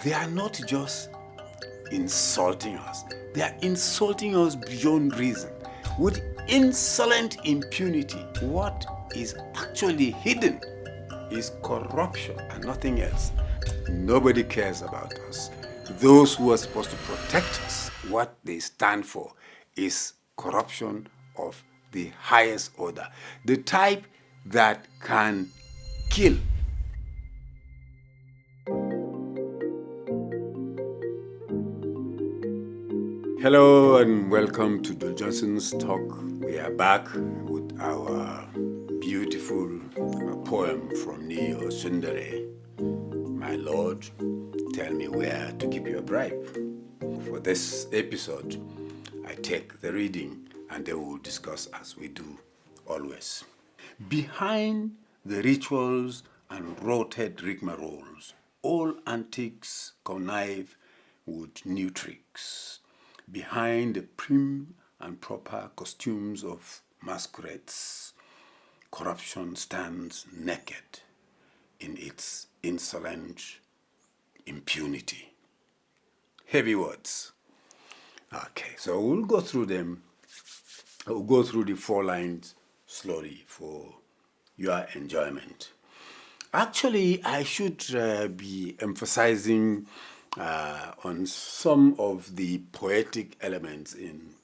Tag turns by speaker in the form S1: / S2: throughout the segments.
S1: they are not just insulting us, they are insulting us beyond reason with insolent impunity. What is actually hidden is corruption and nothing else. Nobody cares about us. Those who are supposed to protect us, what they stand for is corruption of the highest order, the type that can kill. Hello and welcome to Dul Johnson's talk. We are back with our beautiful poem from Neo Sundare. My Lord, tell me where to keep your bribe. For this episode, I take the reading and then we'll discuss as we do always. Behind the rituals and rotted rigmaroles, all antics connive with new tricks. Behind the prim and proper costumes of masquerades, corruption stands naked in its insolent impunity. Heavy words. Okay, so we'll go through them. We'll go through the 4 lines slowly for your enjoyment. Actually, I should be emphasizing on some of the poetic elements in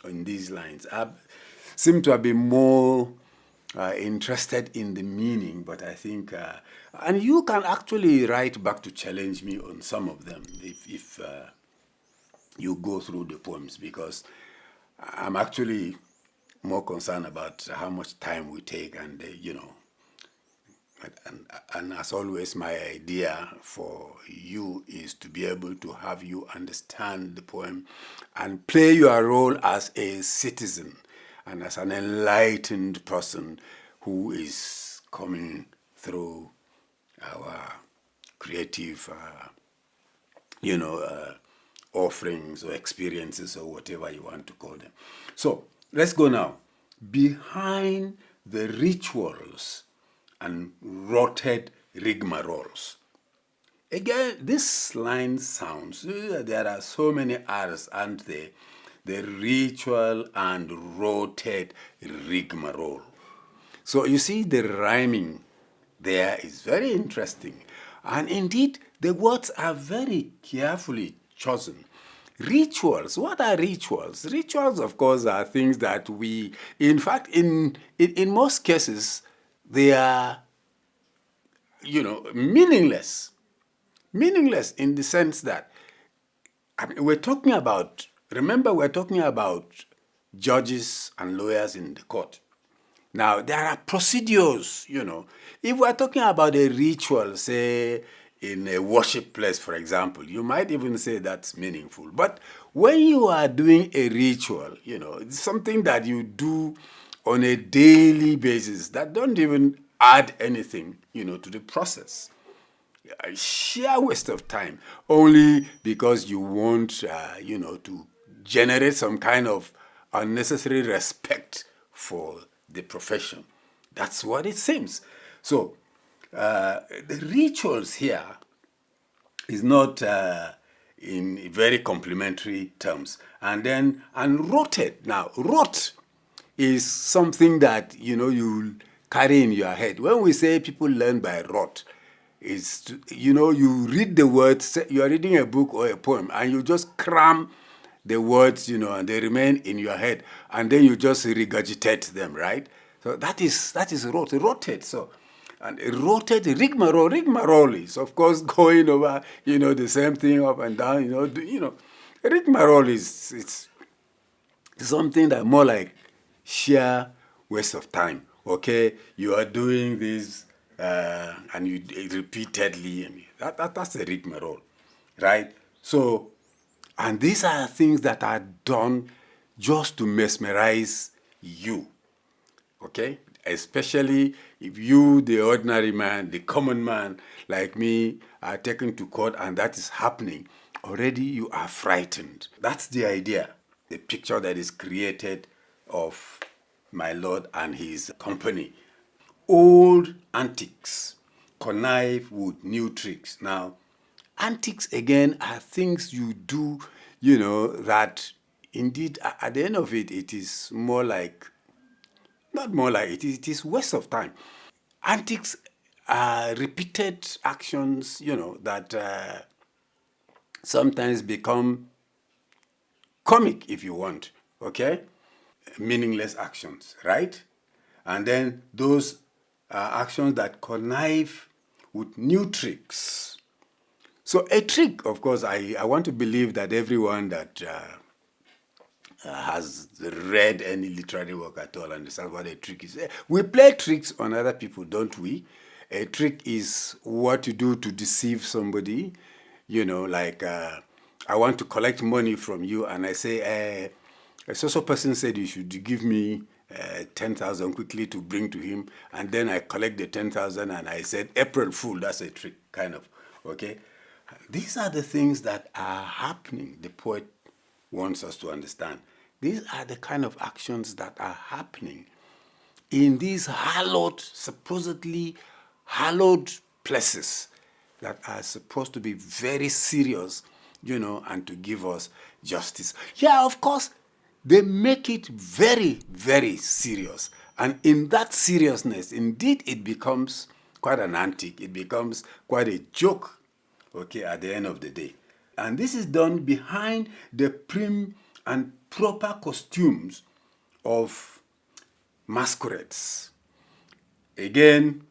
S1: these lines. I seem to have been more interested in the meaning, but I think, and you can actually write back to challenge me on some of them if you go through the poems, because I'm actually more concerned about how much time we take, and and as always, my idea for you is to be able to have you understand the poem and play your role as a citizen and as an enlightened person who is coming through our creative, offerings or experiences or whatever you want to call them. So let's go now. Behind the rituals and rotted rigmaroles. Again, this line sounds, there are so many R's, aren't there? The ritual and rotted rigmarole. So you see, the rhyming there is very interesting. And indeed, the words are very carefully chosen. Rituals. What are rituals? Rituals, of course, are things that we, in fact, in most cases, they are, meaningless. Meaningless in the sense that, we're talking about judges and lawyers in the court. Now, there are procedures, If we're talking about a ritual, say, in a worship place, for example, you might even say that's meaningful. But when you are doing a ritual, it's something that you do on a daily basis that don't even add anything, to the process. A sheer waste of time, only because you want, to generate some kind of unnecessary respect for the profession. That's what it seems. So, the rituals here is not in very complimentary terms. And rotted. Now, rot is something that, you carry in your head. When we say people learn by rot, is, you read the words, you are reading a book or a poem, and you just cram the words, and they remain in your head, and then you just regurgitate them, right? So that is rotted. So, and a rotted rigmarole is, of course, going over, the same thing up and down, rigmarole it's something that more like sheer waste of time. Okay, you are doing this, and you repeatedly, and that's a rigmarole, right? So, and these are things that are done just to mesmerize you, okay? Especially if you, the ordinary man, the common man like me, are taken to court and that is happening, already you are frightened. That's the idea, the picture that is created of my Lord and his company. Old antics connive with new tricks. Now, Antics, again, are things you do, that indeed, at the end of it, it is more like, not more like, it is waste of time. Antics are repeated actions, that sometimes become comic, if you want, okay? Meaningless actions, right? And then those actions that connive with new tricks. So a trick, of course, I want to believe that everyone that has read any literary work at all understands what a trick is. We play tricks on other people, don't we? A trick is what you do to deceive somebody. Like I want to collect money from you, and I say, a social person said you should give me 10,000 quickly to bring to him, and then I collect the 10,000 and I said, April Fool, that's a trick, kind of, okay? These are the things that are happening, the poet wants us to understand. These are the kind of actions that are happening in these hallowed, supposedly hallowed places that are supposed to be very serious, and to give us justice. Yeah, of course, they make it very, very serious. And in that seriousness, indeed, it becomes quite an antic. It becomes quite a joke, okay, at the end of the day. And this is done behind the prim and proper costumes of masquerades. Again,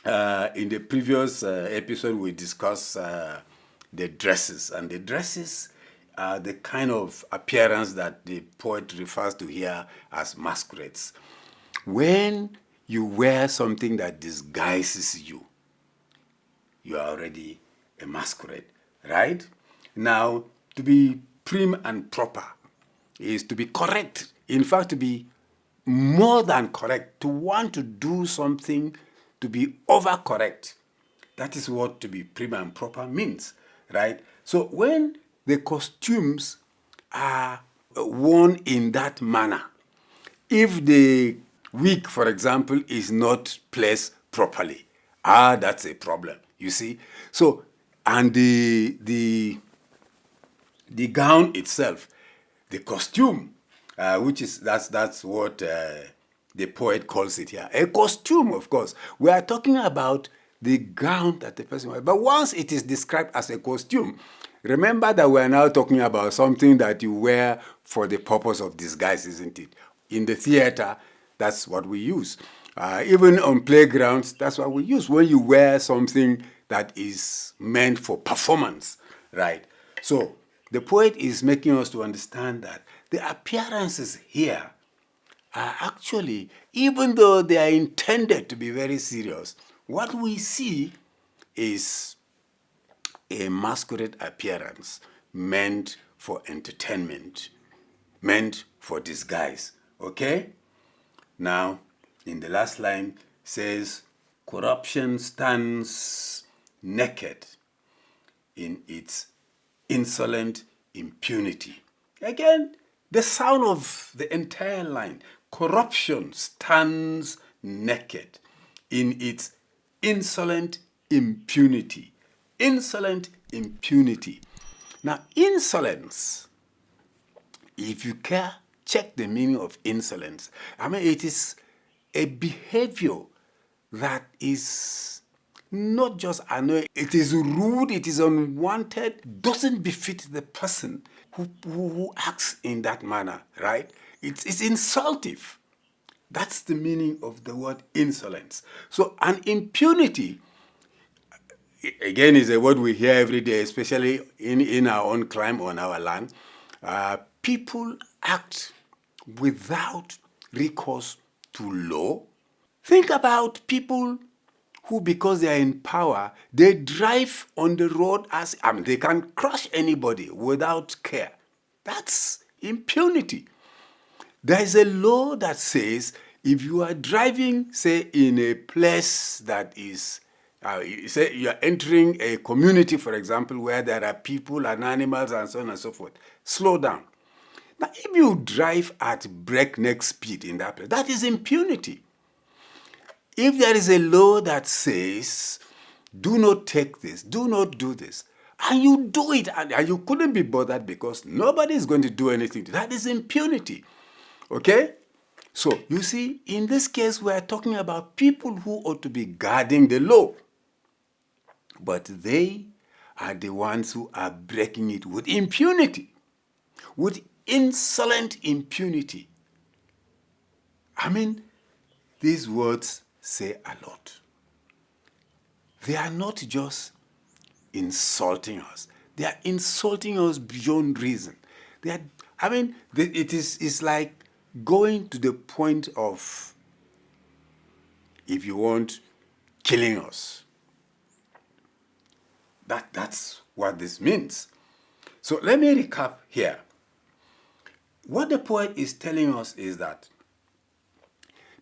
S1: in the previous episode, we discussed the dresses. And the dresses are the kind of appearance that the poet refers to here as masquerades. When you wear something that disguises you, you are already a masquerade, right? Now, to be prim and proper is to be correct. In fact, to be more than correct, to want to do something, to be overcorrect. That is what to be prim and proper means, right? So when the costumes are worn in that manner, if the wig, for example, is not placed properly, that's a problem, you see. So, and the gown itself, the costume, which is that's what the poet calls it here. A costume, of course. We are talking about the gown that the person wears. But once it is described as a costume, remember that we are now talking about something that you wear for the purpose of disguise, isn't it? In the theater, that's what we use. Even on playgrounds, that's what we use. When you wear something that is meant for performance, right? So the poet is making us to understand that the appearances here are actually, even though they are intended to be very serious, what we see is a masquerade appearance meant for entertainment, meant for disguise. Okay? Now, in the last line says, corruption stands naked in its insolent impunity. Again, the sound of the entire line. Corruption stands naked in its insolent impunity. Insolent impunity. Now, insolence, if you care, check the meaning of insolence. I mean, it is a behavior that is not just annoying, it is rude, it is unwanted, doesn't befit the person who acts in that manner, right? It's insultive. That's the meaning of the word insolence. So, an impunity, again, is a word we hear every day, especially in our own clime on our land. People act without recourse to law. Think about people who, because they are in power, they drive on the road as, they can crush anybody without care. That's impunity. There is a law that says if you are driving, say, in a place that is, say you are entering a community, for example, where there are people and animals and so on and so forth, slow down. Now, if you drive at breakneck speed in that place, that is impunity. If there is a law that says do not take this, do not do this. And you do it, and you couldn't be bothered because nobody is going to do anything. That is impunity. Okay? So, you see, in this case, we are talking about people who ought to be guarding the law. But they are the ones who are breaking it with impunity, with insolent impunity. I mean, these words say a lot. They are not just insulting us. They are insulting us beyond reason. It's like going to the point of, if you want, killing us. That's what this means. So let me recap here. What the poet is telling us is that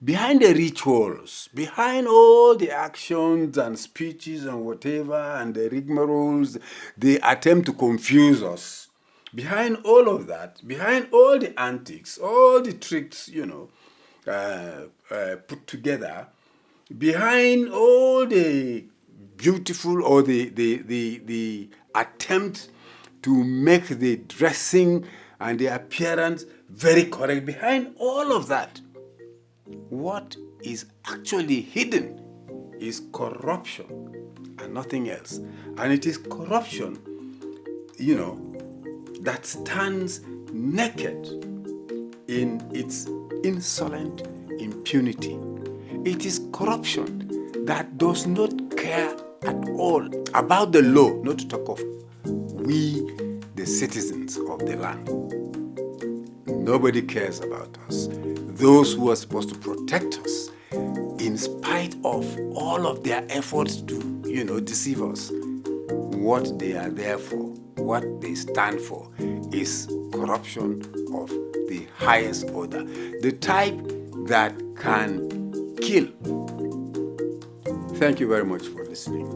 S1: behind the rituals, behind all the actions and speeches and whatever, and the rigmaroles, the attempt to confuse us, behind all of that, behind all the antics, all the tricks, put together, behind all the beautiful or the attempt to make the dressing and the appearance very correct, behind all of that, what is actually hidden is corruption and nothing else. And it is corruption, that stands naked in its insolent impunity. It is corruption that does not care at all about the law, not to talk of we, the citizens of the land. Nobody cares about us. Those who are supposed to protect us, in spite of all of their efforts to, deceive us, what they are there for, what they stand for, is corruption of the highest order, the type that can kill. Thank you very much for listening.